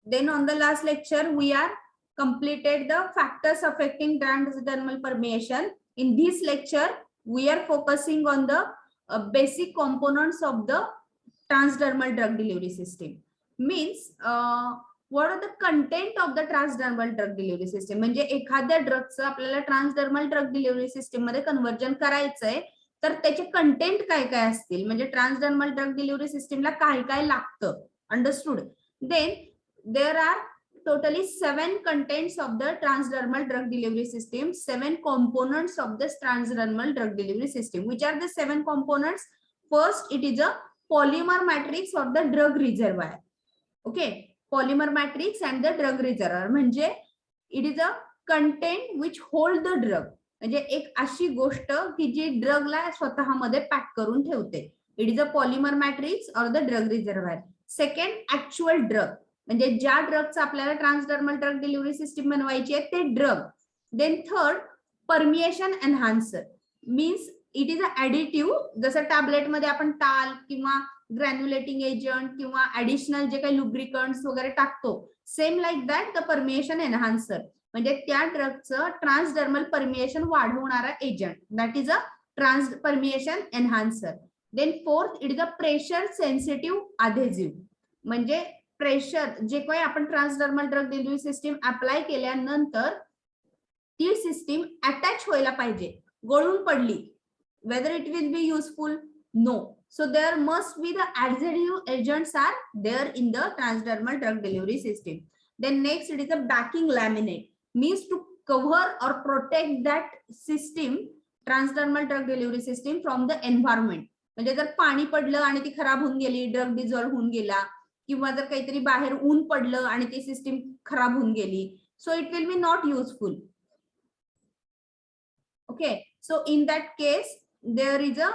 Then on the last lecture, we are completed the factors affecting transdermal permeation. In this lecture, we are focusing on the basic components of the transdermal drug delivery system. Means what are the content of the transdermal drug delivery system? म्हणजे एखाद्या ड्रगचं आपल्याला ट्रान्सडर्मल drug delivery system मध्ये conversion करायचंय, तर त्याचे content काय काय असतील, म्हणजे ट्रान्सडर्मल ड्रग डिलिव्हरी सिस्टीमला काय काय लागतं. Understood. Then there are totally 7 contents of the transdermal drug delivery system, 7 components of this transdermal drug delivery system. Which are the 7 components? First, it is a polymer matrix of the drug reservoir. Okay, polymer matrix and the drug reservoir म्हणजे it is a content which hold the drug. म्हणजे एक अशी गोष्ट की जी ड्रगला स्वतःमध्ये pack करून ठेवते. It is a polymer matrix or the drug reservoir. Second, actual drug, म्हणजे ज्या ड्रगचं आपल्याला ट्रान्सडर्मल ड्रग डिलिव्हरी सिस्टीम बनवायची आहे ते drug. Then third, permeation enhancer, means it is a additive. जसं टॅबलेट मध्ये आपण टाल किंवा ग्रॅन्युलेटिंग एजंट किंवा ऍडिशनल जे काही लुब्रिकंट्स वगैरे टाकतो, same like that the permeation enhancer, म्हणजे त्या ड्रगचं ट्रान्सडर्मल परमिएशन वाढवणारा agent, that is a trans permeation enhancer. Then fourth, it is a pressure sensitive adhesive, म्हणजे प्रेशर जे काही आपण transdermal drug delivery system apply केल्यानंतर ती सिस्टीम अटॅच व्हायला पाहिजे. गळून पडली, whether it will be useful? No. So there must be the adhesive agents are there in the transdermal drug delivery system. Then next, it is a backing laminate, means to cover or protect that system, transdermal drug delivery system, from the environment. म्हणजे जर पाणी पडलं आणि ती खराब होऊन गेली, drug dissolve होऊन गेला, किंवा जर काहीतरी बाहेर ऊन पडलं आणि ती सिस्टीम खराब होऊन गेली, so it will be not useful. Okay, so in that case there is a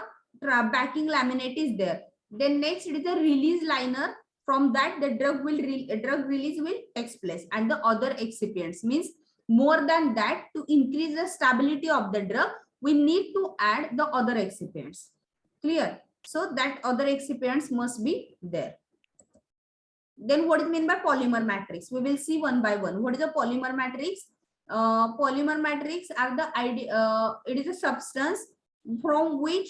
backing laminate is there. Then next, it is a release liner. From that, the drug release will take place, and the other excipients, means more than that, to increase the stability of the drug, we need to add the other excipients. Clear? So that other excipients must be there. Then what is meant by polymer matrix? We will see one by one. What is a polymer matrix? Polymer matrix are the idea. It is a substance from which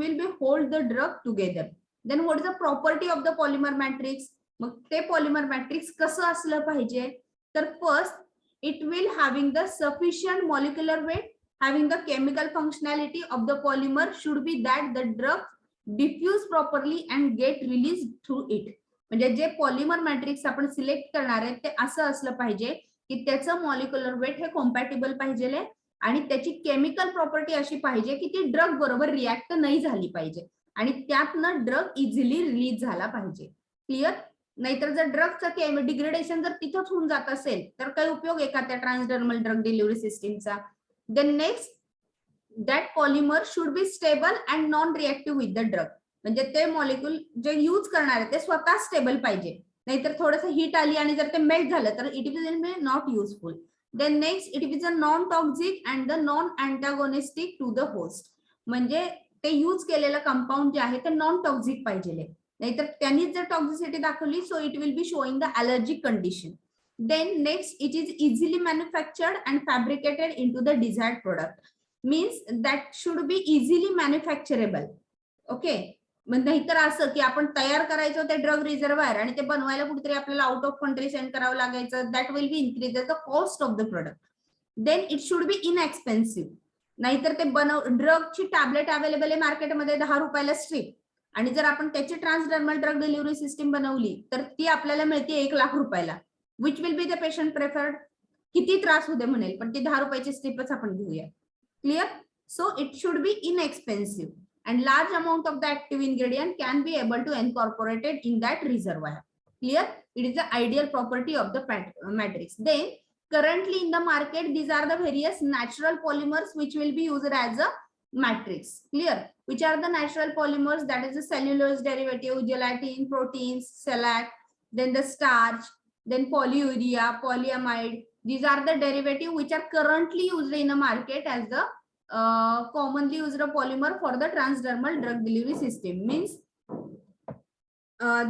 will be hold the drug together. Then what is the property of the polymer matrix? मग ते polymer matrix कसं असलं पाहिजे? तर first, it will having the sufficient molecular weight, having the chemical functionality of the polymer should be that the drug diffuse properly and get released through it. म्हणजे जे polymer matrix आपण select करणार आहे ते असं असलं पाहिजे की त्याचं molecular weight हे compatible पाहिजे आणि त्याची केमिकल प्रॉपर्टी अशी पाहिजे की ती ड्रग बरोबर रिॲक्ट नाही झाली पाहिजे आणि त्यातनं ड्रग इझिली रिलीज झाला पाहिजे. क्लिअर? नाहीतर जर ड्रगचं डिग्रेडेशन जर तिथंच होऊन जात असेल तर काही उपयोग आहे का त्या ट्रान्सडर्मल ड्रग डिलिव्हरी सिस्टीमचा? Then next, that polymer should be stable and non reactive with the drug, म्हणजे ते मॉलिक्यूल जे यूज करणार आहे ते स्वतः स्टेबल पाहिजे, नाहीतर थोडंसं हीट आली आणि जर ते मेल्ट झालं तर it will be not useful. Then next, it is a non-toxic and the non-antagonistic to the host, म्हणजे ते यूज केलेलं कंपाऊंड जे आहे ते नॉन टॉक्सिक पाहिजे, नाहीतर त्यांनीच जर टॉक्सिसिटी दाखवली so it will be showing the allergic condition. Then next, it is easily manufactured and fabricated into the desired product, means that should be easily manufacturable. Okay, नाहीतर असं की आपण तयार करायचं ते ड्रग रिझर्व्हायर आणि ते बनवायला कुठेतरी आपल्याला आउट ऑफ कंट्री सेंड करावं लागायचं, that will be increase the cost of the product. Then it should be inexpensive, नाहीतर ते ड्रगची टॅबलेट अवेलेबल आहे मार्केटमध्ये 10 रुपयाला स्ट्रीप, आणि जर आपण त्याची ट्रान्सडर्मल ड्रग डिलिव्हरी सिस्टीम बनवली तर ती आपल्याला मिळते 1 लाख रुपयाला. Which will be the patient preferred? किती त्रास होते म्हणेल, पण ती 10 रुपयाची स्ट्रीपच आपण घेऊया. Clear? So it should be inexpensive and large amount of the active ingredient can be able to incorporated in that reservoir. Clear? It is the ideal property of the matrix. Then currently in the market, these are the various natural polymers which will be used as a matrix. Clear? Which are the natural polymers? That is the cellulose derivative, gelatin, proteins, shellac, then the starch, then polyurea, polyamide. These are the derivative which are currently used in the market as the commonly used polymer for the transdermal drug delivery system. Means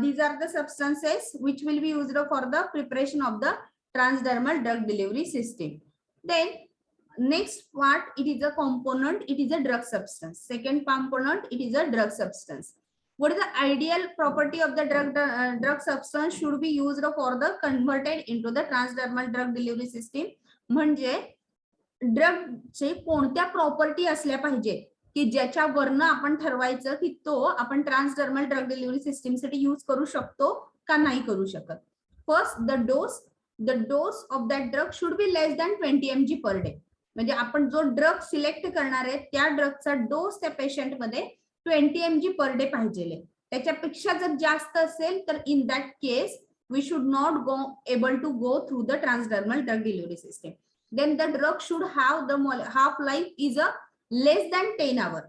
these are the substances which will be used for the preparation of the transdermal drug delivery system. Then next part, it is a component, it is a drug substance. Second component, it is a drug substance. What is the ideal property of the drug substance should be used for the converted into the transdermal drug delivery system? म्हणजे drug चे कोणत्या property असल्या पाहिजे की ज्याच्यावरनं आपण ठरवायचं की तो आपण ट्रान्सडर्मल ड्रग डिलिव्हरी सिस्टीम साठी यूज करू शकतो का नाही करू शकत. First, the dose of that drug should be less than 20 mg per day. म्हणजे आपण जो ड्रग सिलेक्ट करणार आहे त्या ड्रगचा डोस त्या पेशंट मध्ये 20 mg पर डे पाहिजे. त्याच्यापेक्षा जर जास्त असेल तर in that case we should not go able to go through the transdermal drug delivery system. Then the drug should have the half life is a less than 10 hour.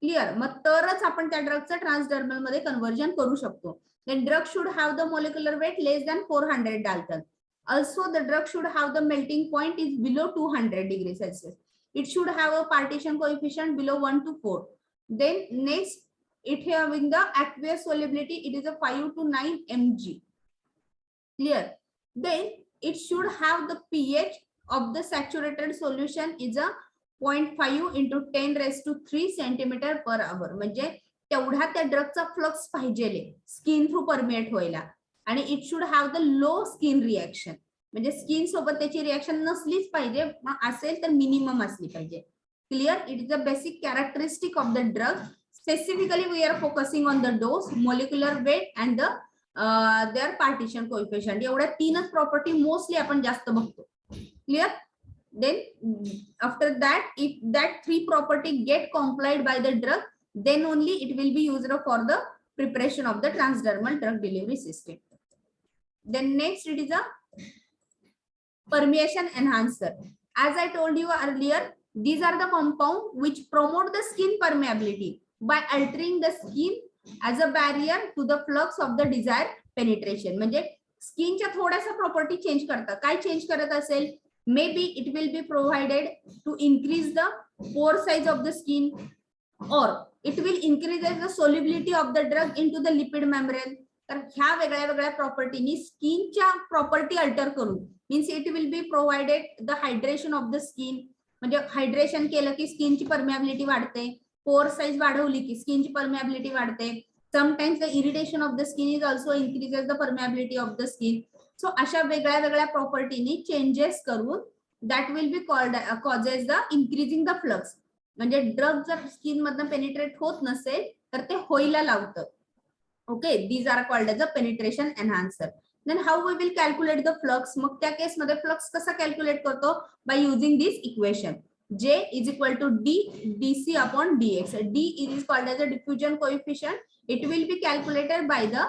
Clear? मग तरच आपण त्या ड्रगचं ट्रान्सडर्मल मध्ये कन्वर्जन करू शकतो. Then drug should have the molecular weight less than 400 Dalton. Also the drug should have the melting point is below 200 degrees Celsius. It should have a partition coefficient below 1 to 4. Then next, it having the aqueous solubility, it is a 5 to 9 mg. Clear? Then it should have the pH of the saturated solution is a 0.5 into 10 raised to 3 centimeter per hour. म्हणजे तेवढा त्या ड्रगचा flux पाहिजे skin through permeate व्हायला. आणि it should have the low skin reaction. म्हणजे skin सोबत त्याची reaction नसलीच पाहिजे, असेल तर मिनिमम असली पाहिजे. Clear? It is the basic characteristic of the drug. Specifically we are focusing on the dose, molecular weight and the their partition coefficient. एवढ्या तीनच प्रॉपर्टी मोस्टली आपण जास्त बघतो. Clear? Then after that, if that 3 property get complied by the drug, then only it will be used for the preparation of the transdermal drug delivery system. Then next, it is a permeation enhancer. As I told you earlier, these are the compound which promote the skin permeability by altering the skin as a barrier to the flux of the desired penetration. म्हणजे स्किनच्या थोड्याशा property change करतात. काय change करत असेल? Maybe it will be provided to increase the pore size of the skin, or it will increase the solubility of the drug into the lipid membrane. तर ह्या वेगळ्या वेगळ्या प्रॉपर्टीनी स्किनच्या प्रॉपर्टी अल्टर करून means it will be provided the hydration of the skin. म्हणजे hydration केलं की स्किनची permeability वाढते, pore size वाढवली की स्किनची परमिएबिलिटी वाढते. Sometimes the irritation of the skin is also increases the permeability of the skin. So अशा वेगळ्या वेगळ्या प्रॉपर्टीनी चेंजेस करून that will be called causes the increasing the flux. म्हणजे ड्रग जर स्किन मधनं पेनिट्रेट होत नसेल तर ते होईला लावतं. Okay, these are called as a penetration enhancer. Then how we will calculate the flux? मग त्या केसमध्ये फ्लक्स कसा कॅल्क्युलेट करतो? By using this equation. J is equal to D dc upon dx. D is called as a diffusion coefficient. It will be calculated by the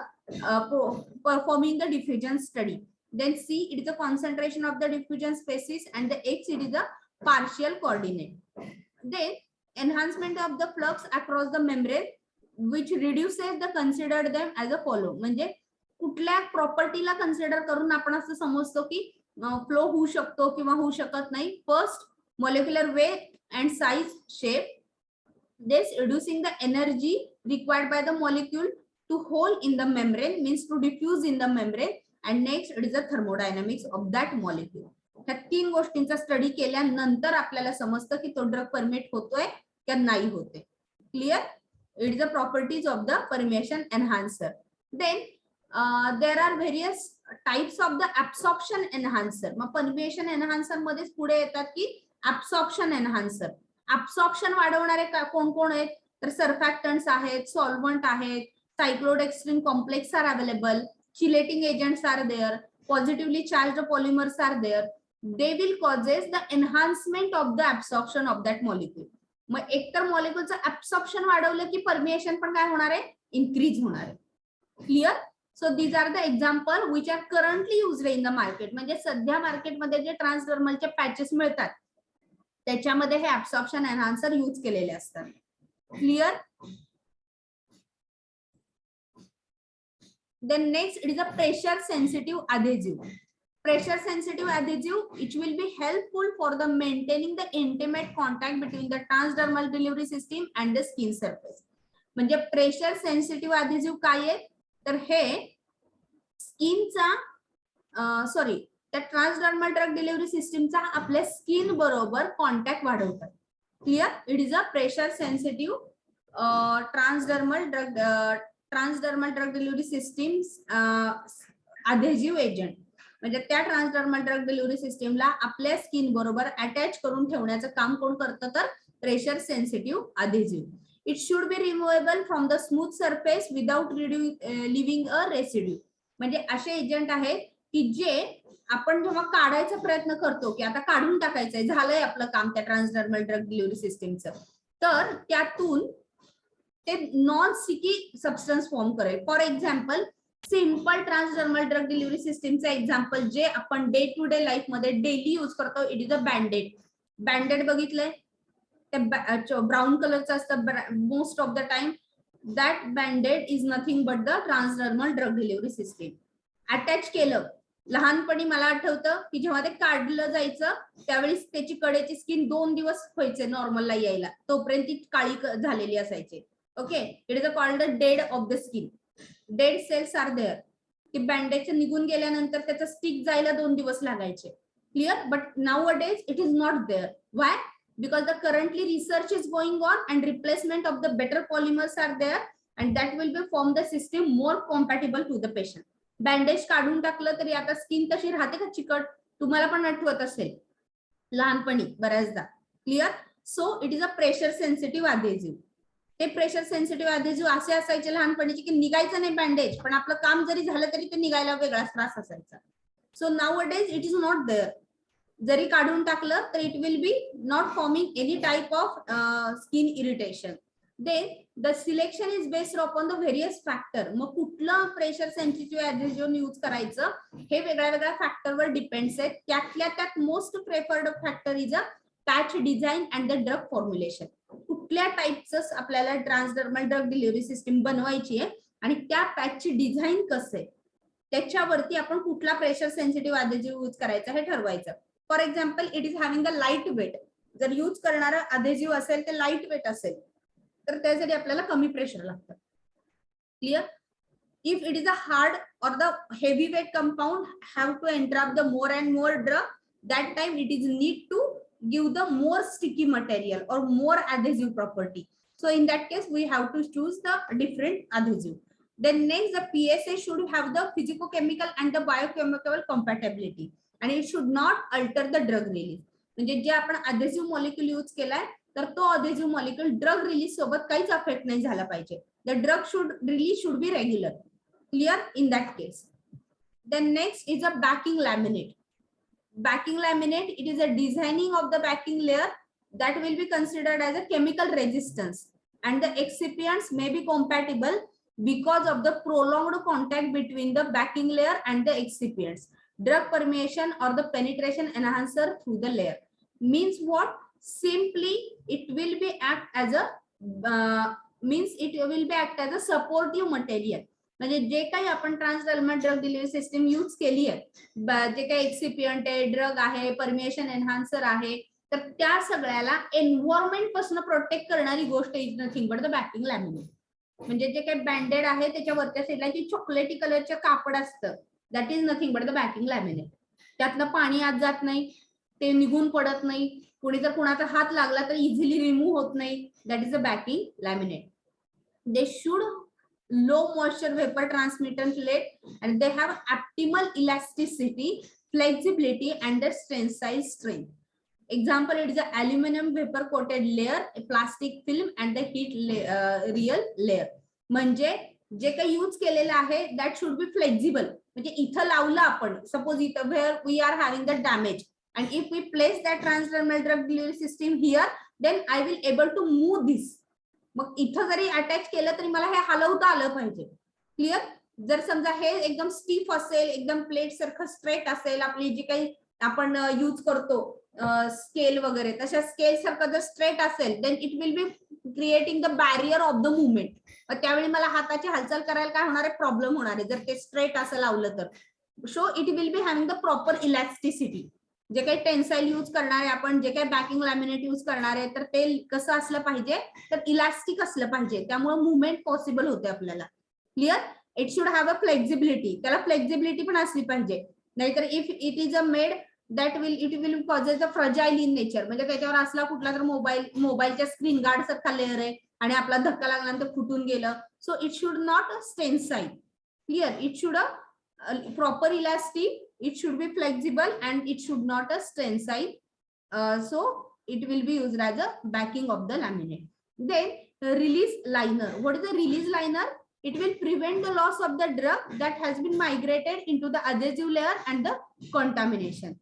performing the diffusion study. Then C, it is a concentration of the diffusion species, and the X, it is a partial coordinate. Then enhancement of the flux across the membrane, which reduces the considered them as a follow. म्हणजे कुठल्या प्रॉपर्टीला consider करून आपण असं समजतो की flow होऊ शकतो किंवा होऊ शकत नाही. First, molecular weight and size, shape. This reducing the energy required by the molecule to hold in the membrane, means to diffuse in the membrane. And next, it is the thermodynamics of that molecule. ह्या तीन गोष्टींचा study केल्यानंतर आपल्याला समजतं की तो drug permit होतोय की नाही होते. Clear? It is the properties of the permeation enhancer. Then there are various types of the absorption enhancer. मग परमिएशन एनहान्सर मध्येच पुढे येतात की ऍब्सॉर्प्शन एनहान्सर. ऍब्सॉर्प्शन वाढवणारे कोण कोण आहेत? तर सर्फॅक्टंट्स आहेत, सॉल्व्हंट आहेत, cyclodextrin complex are available, chelating agents are there, positively charged polymers are there. They will causes the enhancement of the absorption of that molecule. मग एकतर मॉलिक्यूलचं ऍब्सॉर्प्शन वाढवलं की परमिएशन पण काय होणार आहे? इन्क्रीज होणार आहे. Clear? So these are the example which are currently used in the market. म्हणजे सध्या मार्केटमध्ये जे ट्रान्सडर्मलचे पॅचेस मिळतात त्याच्यामध्ये हे ऍब्सॉर्प्शन एनहान्सर यूज केलेले असतात. Clear? Then next, it is a pressure sensitive adhesive. Pressure sensitive adhesive, it will be helpful for the maintaining the intimate contact between the transdermal delivery system and the skin surface. म्हणजे pressure sensitive adhesive काय आहे? तर हे स्किनचा sorry त्या transdermal drug delivery सिस्टीमचा आपल्या skin बरोबर contact वाढवतात. Clear? It is a pressure sensitive transdermal drug delivery system adhesive agent. म्हणजे त्या ट्रान्सडर्मल ड्रग डिलिव्हरी सिस्टीमला आपल्या स्किन बरोबर अटॅच करून ठेवण्याचं काम कोण करतं? तर pressure sensitive adhesive. It should be removable from the smooth surface without leaving a residue. म्हणजे असे एजंट आहेत की जे आपण जेव्हा काढायचा प्रयत्न करतो की आता काढून टाकायचंय, झालंय आपलं काम त्या ट्रान्सडर्मल ड्रग डिलिव्हरी सिस्टीमचं, तर त्यातून ते नॉन स्टिकी सबस्टन्स फॉर्म करेल. For example simple transdermal drug delivery सिस्टीमचं एक्झाम्पल जे आपण डे टू डे लाईफ मध्ये डेली यूज करतो, it is a bandaid. Bandaid बघितलंय? ब्राऊन कलरचं असतं most of the time. That bandaid is nothing but the transdermal drug delivery system. Attach केलं, लहानपणी मला आठवतं की जेव्हा ते काढलं जायचं त्यावेळी त्याची कडेची स्किन 2 दिवस व्हायचे नॉर्मलला यायला, तोपर्यंत ती काळी झालेली असायची. Okay, it is a called the dead of the skin. Dead cells are there. ती बँडेज निघून गेल्यानंतर त्याचं स्टिक जायला 2 दिवस लागायचे. Clear? But nowadays it is not there. Why? Because the currently research is going on and replacement of the better polymers are there and that will be form the system more compatible to the patient. Bandage काढून टाकलं तरी आता skin तशी राहते का चिकट? तुम्हाला पण आठवत असेल लहानपणी बऱ्याचदा. Clear? So it is a pressure sensitive adhesive. ते प्रेशर सेन्सिटिव्ह अधेजिव्ह असे असायचे लहानपणीचे की निघायचं नाही बँडेज, पण आपलं काम जरी झालं तरी ते निघायला वेगळाच त्रास असायचा. So nowadays it is not there. जरी काढून टाकलं तर it will be not forming any type of skin irritation. Then the selection is based upon the various factor. मग कुठलं प्रेशर सेन्सिटिव्ह ऍड्रेजोन यूज करायचं हे वेगळ्या वेगळ्या फॅक्टरवर डिपेंड्स आहे. त्यातल्या त्यात most preferred factor is a patch design and the drug formulation. कुठल्या टाईपचं आपल्याला ट्रान्सडर्मल ड्रग डिलिव्हरी सिस्टीम बनवायची आहे आणि त्या पॅचची डिझाईन कसं आहे त्याच्यावरती आपण कुठला प्रेशर सेन्सिटिव्ह अधेजिव्ह यूज करायचा हे ठरवायचं. For example it is having the light weight. जर यूज करणारा अधेजिव्ह असेल ते लाईट वेट असेल तर त्यासाठी आपल्याला कमी प्रेशर लागतं. Clear? If it is a hard or the heavyweight compound have to entrap the more and more drug, that time it is need to give the more sticky material or more adhesive property. So in that case we have to choose the different adhesive. Then next the PSA should have the physicochemical and the biochemical compatibility and it should not alter the drug release. म्हणजे जे आपण adhesive molecule use केलाय तर तो adhesive molecule drug release सोबत काहीच affect नाही झाला पाहिजे. The drug release should be regular. Clear in that case. Then next is a backing laminate. Backing laminate, it is a designing of the backing layer that will be considered as a chemical resistance and the excipients may be compatible because of the prolonged contact between the backing layer and the excipients. Drug permeation or the penetration enhancer through the layer. Means what? Simply it will be act as a supportive material. म्हणजे जे काही आपण transdermal drug delivery system use केली आहे, जे काही एक्सिपियंट आहे, drug आहे, परमिएशन एनहान्सर आहे, तर त्या सगळ्याला एन्व्हायरमेंट पासून प्रोटेक्ट करणारी गोष्ट is nothing but the backing laminate. म्हणजे जे काही बँडेड आहे त्याच्या वरच्या साईडला जी चॉकलेटी कलरचं कापड असतं that is nothing but the backing laminate. त्यातलं पाणी आत जात नाही, ते निघून पडत नाही, कोणी जर कुणाचा हात लागला तर इझिली रिमूव्ह होत नाही. That is a backing laminate. They should low moisture vapor transmittance rate and they have optimal elasticity, flexibility and the tensile strength. Example, it is an aluminum vapor coated layer, a plastic film and the heat real layer. म्हणजे जे काही use केलेलं आहे that should be flexible. म्हणजे इथं लावलं आपण, suppose इथं where we are having the damage and if we place that transdermal drug delivery system here then I will able to move this. मग इथं जरी अटॅच केलं तरी मला हे हलवता आलं पाहिजे. क्लिअर? जर समजा हे एकदम स्टीफ असेल, एकदम प्लेट सारखं स्ट्रेट असेल, आपली जी काही आपण यूज करतो स्केल वगैरे तशा स्केल सारखं जर स्ट्रेट असेल then it will be creating the barrier of the movement. त्यावेळी मला हाताची हालचाल करायला काय होणार आहे? प्रॉब्लेम होणार आहे जर ते स्ट्रेट असं लावलं तर. So it will B having the proper elasticity. जे काही टेन्साईल यूज करणार आहे आपण, जे काही बॅकिंग लॅमिनेट यूज करणार आहे तर ते कसं असलं पाहिजे? तर इलास्टिक असलं पाहिजे, त्यामुळे मुवमेंट पॉसिबल होते आपल्याला. Clear? It should have a flexibility, त्याला फ्लेक्झिबिलिटी पण असली पाहिजे. नाहीतर if it is a made that it will possess a fragile in nature, म्हणजे त्याच्यावर असला कुठला तर मोबाईलच्या स्क्रीन गार्ड सारखा लेअर आहे आणि आपला धक्का लागल्यानंतर फुटून गेलं. So it should not tensile. Clear? It should proper elastic, it should be flexible, and it should not a tensile. So it will be used as a backing of the laminate. Then release liner. What is the release liner? It will prevent the loss of the drug that has been migrated into the adhesive layer and the contamination.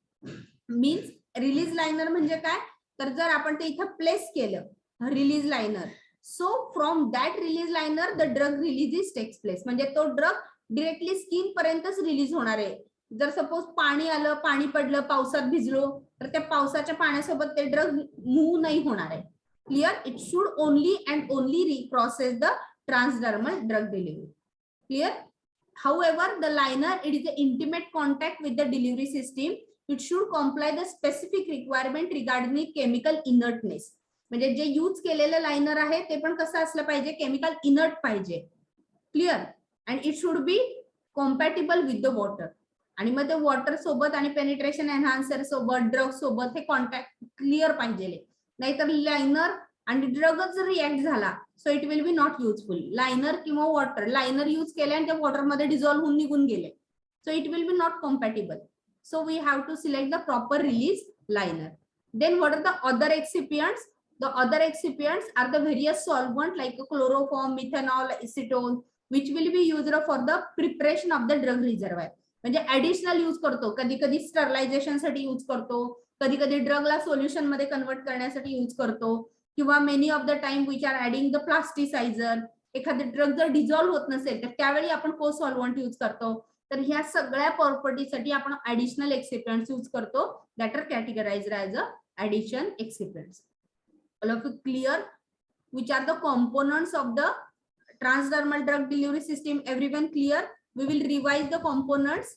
Means release liner म्हणजे काय, तर जर आपण ते इथे place केलं release liner, so from that release liner the drug release takes place, म्हणजे तो ड्रग डिरेक्टली स्किन पर्यंतच रिलीज होणार आहे. जर सपोज पाणी आलं, पाणी पडलं, पावसात भिजलो, तर त्या पावसाच्या पाण्यासोबत ते ड्रग मूव्ह नाही होणार आहे. Clear? It should only and only reprocess the transdermal drug delivery. Clear? However, the liner, it is an intimate contact with the delivery system. It should comply the specific requirement regarding the chemical inertness. म्हणजे जे use केलेलं liner आहे ते पण कसं असलं पाहिजे, chemical inert पाहिजे. Clear? And it should B compatible with the water. आणि मग ते वॉटर सोबत आणि पेनिट्रेशन एनहान्सर सोबत, ड्रग सोबत हे कॉन्टॅक्ट क्लिअर पाहिजे. नाहीतर लायनर आणि ड्रगच जर रिॲक्ट झाला, so it will be not useful. Liner किंवा वॉटर, लायनर यूज केले आणि त्या वॉटर मध्ये डिझॉल्व्ह होऊन निघून गेले, so it will be not compatible. So we have to select the proper release liner. Then what are the other excipients? The other excipients are the various solvent like chloroform, methanol, acetone, which will be used for the preparation of the drug reservoir. म्हणजे additional use करतो, कधी कधी sterilisation साठी use करतो, कधी कधी ड्रगला solution मध्ये convert करण्यासाठी यूज करतो, किंवा many of the time which are adding the plasticiser. एखादे ड्रग जर डिझॉल्व्ह होत नसेल तर त्यावेळी आपण को सॉल्वंट यूज करतो. तर ह्या सगळ्या प्रॉपर्टीसाठी आपण ऍडिशनल एक्सिपियंट्स यूज करतो, that are categorized as a addition excipients. All of you clear? Which are the components of the transdermal drug delivery system? Everyone clear? We will revise the components.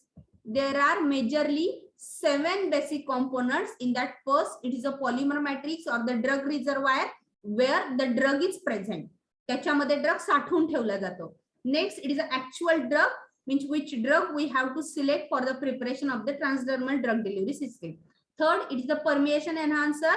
There are majorly 7 basic components. In that, first, it is a polymer matrix or the drug reservoir where the drug is present. त्याच्यामध्ये drug साठवून ठेवला जातो. Next, it is an actual drug, means which drug we have to select for the preparation of the transdermal drug delivery system. Third, it is the permeation enhancer.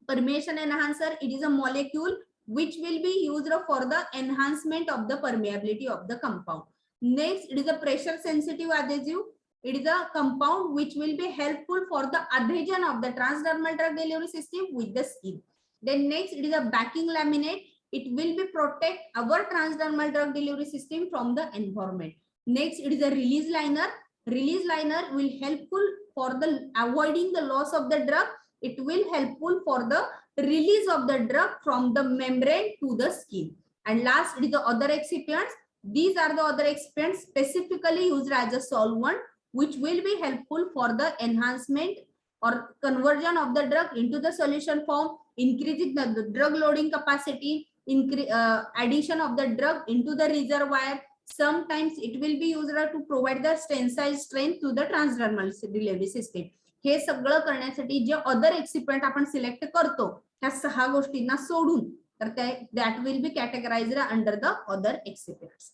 Permeation enhancer, it is a molecule which will be used for the enhancement of the permeability of the compound. Next, it is a pressure sensitive adhesive. It is a compound which will be helpful for the adhesion of the transdermal drug delivery system with the skin. Then next, it is a backing laminate. It will be protect our transdermal drug delivery system from the environment. Next, it is a release liner. Release liner will helpful for the avoiding the loss of the drug. It will helpful for the release of the drug from the membrane to the skin. And last, it is the other excipients. These are the other excipients specifically used as a solvent, which will be helpful for the enhancement or conversion of the drug into the solution form, increasing the drug loading capacity, addition of the drug into the reservoir. Sometimes it will be used to provide the tensile strength to the transdermal delivery system. हे सगळं करण्यासाठी जे other एक्सिपियंट आपण select करतो ह्या 6 गोष्टींना सोडून, तर that will be categorized under the other excipients.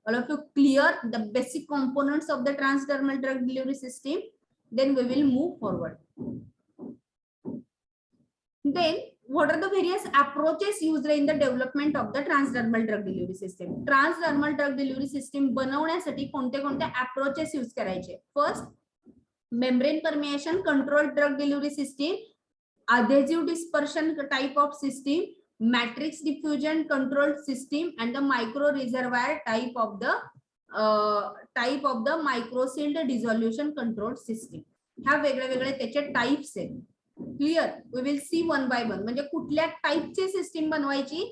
All of you clear the basic components of the transdermal drug delivery system? Then we will move forward. Then what are the various approaches used in the development of the transdermal drug delivery system? Transdermal drug delivery system बनवण्यासाठी कोणते कोणते approaches use करायचे? First, membrane permeation controlled drug delivery system, adhesive dispersion type of system, matrix diffusion controlled system, and the micro reservoir type of the microsealed dissolution controlled system. ह्या वेगळे वेगळे त्याचे types आहेत. Clear? We will see one by one. म्हणजे कुठल्या टाइपची system बनवायची,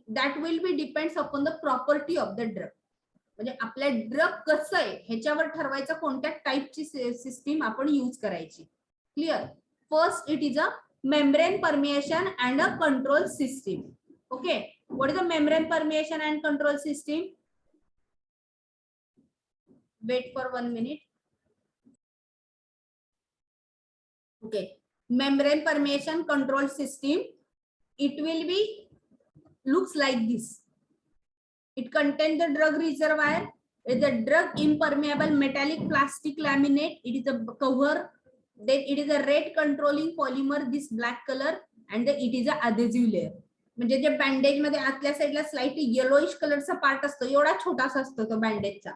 that will be depends upon the property of the drug. म्हणजे आपल्या ड्रग कसं आहे ह्याच्यावर ठरवायचं कोणत्या टाइपची सिस्टीम आपण यूज करायची. Clear? First, it is a membrane permeation and a control system. Okay, what is a membrane permeation and control system? Wait for 1 minute. Okay, membrane permeation control system, it will be looks like this. It contains the drug reservoir. It's a drug impermeable metallic plastic laminate. It is a cover. Then it is a red controlling polymer, this black color, and then it is a adhesive layer. म्हणजे जे bandage मध्ये आतल्या साईडला slightly yellowish कलरचा part असतो, एवढा छोटासा असतो तो बँडेजचा.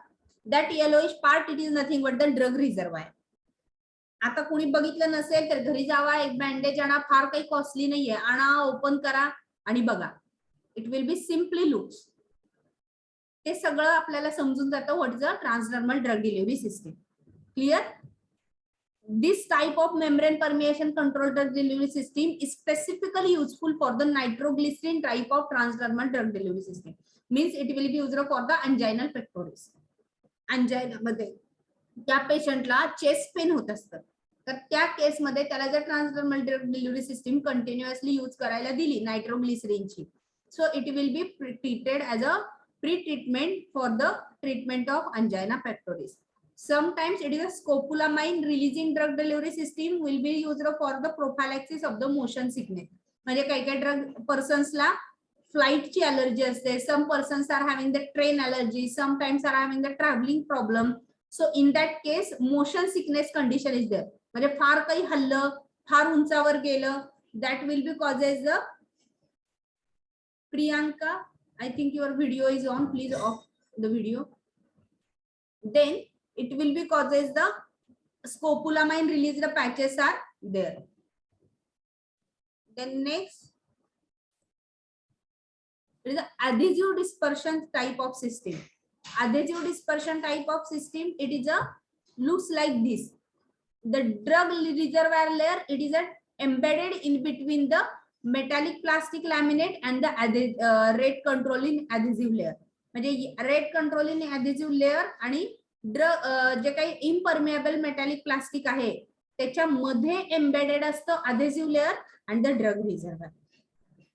That yellowish part it is nothing but the drug reservoir. आता कोणी बघितलं नसेल तर घरी जावा, एक बँडेज आणा, फार काही कॉस्टली नाहीये, आणा, ओपन करा आणि बघा. It will be simply looks. ते सगळं आपल्याला समजून जातं what is a transdermal drug delivery system. Clear? This type of membrane permeation control drug delivery system is specifically useful for the nitroglycerin type of transdermal drug delivery system. Means it will be used for the anginal pectoris. Angina मध्ये त्या पेशंटला chest pain होत असतं, तर त्या केस मध्ये त्याला जर transdermal drug delivery system continuously use करायला दिली नायट्रोग्लिसरीनची, so it will be treated as a pre treatment for the treatment of angina pectoris. Sometimes it is a scopolamine releasing drug delivery system will be used for the prophylaxis of the motion sickness. म्हणजे काही काही drug पर्सन्सला फ्लाइटची allergy असते. Some persons are having the train allergy, sometimes are having the travelling problem. So in that case motion sickness condition is there. म्हणजे फार काही हल्लं, फार उंचावर गेलं, that will be causes the. Priyanka, I think your video is on. Please off the video. Then it will be causes the scopolamine released patches are there. Then next is the adhesive dispersion type of system. Adhesive dispersion type of system, it is a looks like this. The drug reservoir layer, it is a embedded in between the metallic plastic laminate and the red controlling adhesive layer. म्हणजे red controlling adhesive layer आणि drug जे काही इम्परमेएबल metallic plastic आहे त्याच्यामध्ये embedded असतं adhesive layer and the drug reservoir.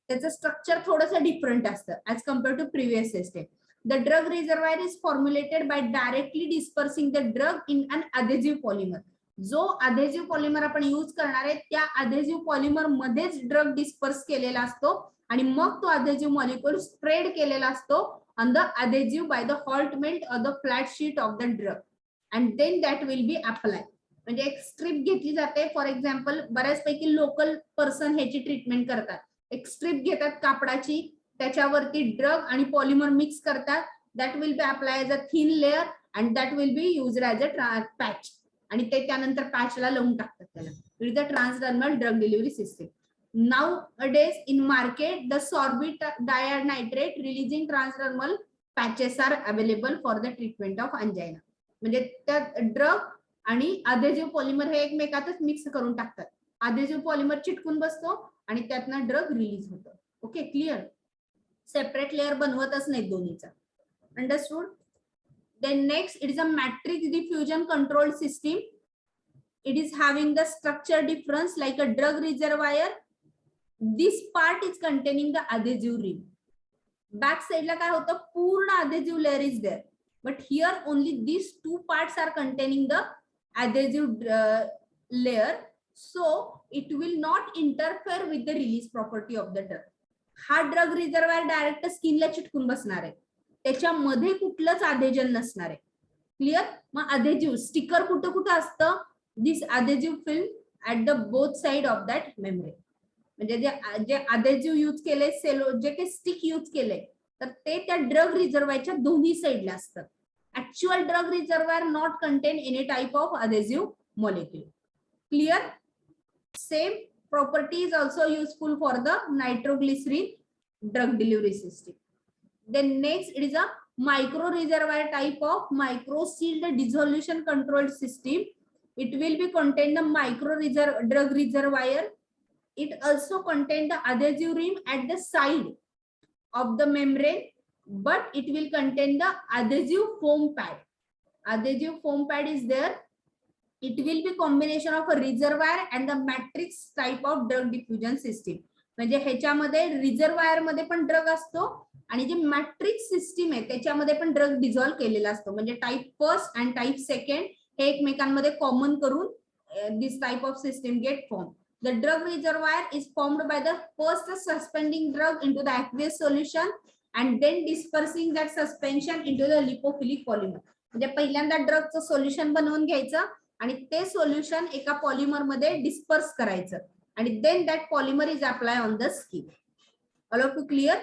त्याचं structure थोडंसं different असतं as compare to previous system. The drug reservoir is formulated by directly dispersing the drug in an adhesive polymer. जो अधेसिव्ह polymer आपण use करणार आहे त्या अधेसिव्ह पॉलिमर मध्येच ड्रग डिस्पर्स केलेला असतो आणि मग तो अधेसिव्ह मॉलिक्युल स्प्रेड केलेला असतो on the adhesive by the hot melt or the flat sheet of the drug and then that will be apply. म्हणजे एक स्ट्रिप घेतली जाते. फॉर एक्झाम्पल बऱ्याचपैकी लोकल पर्सन ह्याची ट्रीटमेंट करतात. एक स्ट्रिप घेतात कापडाची, त्याच्यावरती ड्रग आणि पॉलिमर मिक्स करतात. That will be apply as a thin layer and that will be used as a patch. आणि ते त्यानंतर पॅचला लावून टाकतात त्याला. It is the transdermal drug delivery system. Nowadays in market the sorbit dianitrate releasing transdermal patches are available for the treatment of angina. म्हणजे त्या drug आणि अधेसिव्ह पॉलिमर हे एकमेकातच मिक्स करून टाकतात. अधेसिव्ह पॉलिमर चिटकून बसतो आणि त्यातनं ड्रग रिलीज होतं. Okay, clear? सेपरेट लेअर बनवतच नाही दोन्हीचा. Understood? Then next it is a matrix diffusion control system. It is having the structure difference like a drug reservoir. This part is containing the adhesive ring. Back side ला काय होतं, पूर्ण adhesive layer is there, but here only these two parts are containing the adhesive layer, so it will not interfere with the release property of the drug. हा drug reservoir direct skin ला चिटकून बसणार आहे, त्याच्यामध्ये कुठलंच अधेजन नसणार आहे. Clear? मग अधेजिव्ह स्टिकर कुठं कुठं असतं, this adhesive film at the both side of that membrane. म्हणजे जे अधेजिव्ह यूज केले, सेलो जे काही स्टिक यूज केले तर ते त्या ड्रग रिझर्वायरच्या दोन्ही साइडला असतात. Actual drug reservoir not contain any type of adhesive molecule. Clear? Same property is also useful for the nitroglycerin drug delivery system. Then next it is a micro reservoir type of micro sealed dissolution controlled system. It will be contain the drug reservoir. It also contain the adhesive ring at the side of the membrane, but it will contain the adhesive foam pad. Adhesive foam pad is there. It will be combination of a reservoir and the matrix type of drug diffusion system. म्हणजे ह्याच्यामध्ये reservoir मध्ये पण drug असतो आणि जे matrix system आहे त्याच्यामध्ये पण ड्रग डिझॉल्व केलेला असतो. म्हणजे type first and type second हे एकमेकांमध्ये कॉमन करून this type of system get form. The drug reservoir is formed by the first suspending drug into the aqueous solution and then dispersing that suspension into the lipophilic polymer. म्हणजे पहिल्यांदा ड्रगचं solution बनवून घ्यायचं आणि ते solution एका polymer मध्ये disperse करायचं आणि then that polymer is applied on the skin. All of you clear?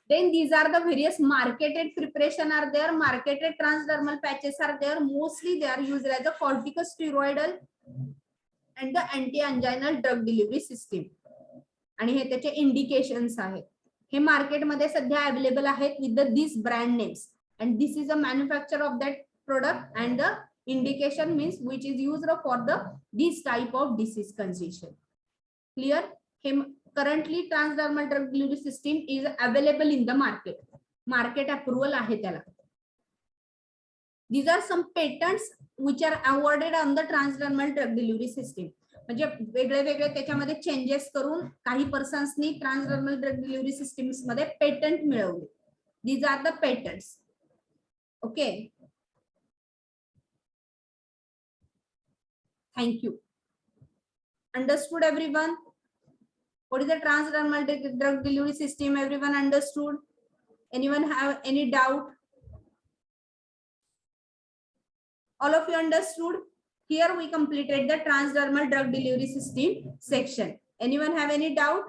Then these are the various marketed preparation are there. Marketed transdermal patches are there. Mostly they are used as a corticosteroidal and the anti-anginal drug delivery system. आणि हे त्याचे indications आहेत. हे मार्केटमध्ये सध्या available आहेत with this brand names and this is a manufacturer of that product and the indication means which is used for the this type of disease condition. Clear? Currently transdermal drug delivery system is available in the market. Market approval आहे त्याला. These are some patents which are awarded on the transdermal drug delivery system. म्हणजे वेगळे वेगळे त्याच्यामध्ये changes करून काही पर्सन्सनी ट्रान्सडर्मल drug delivery systems मध्ये patent मिळवले. These are the patents. Okay. Thank you. Understood everyone? What is the transdermal drug delivery system? Everyone understood? Anyone have any doubt? All of you understood? Here we completed the transdermal drug delivery system section. Anyone have any doubt?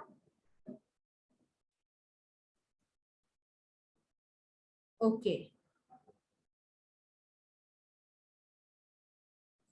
Okay.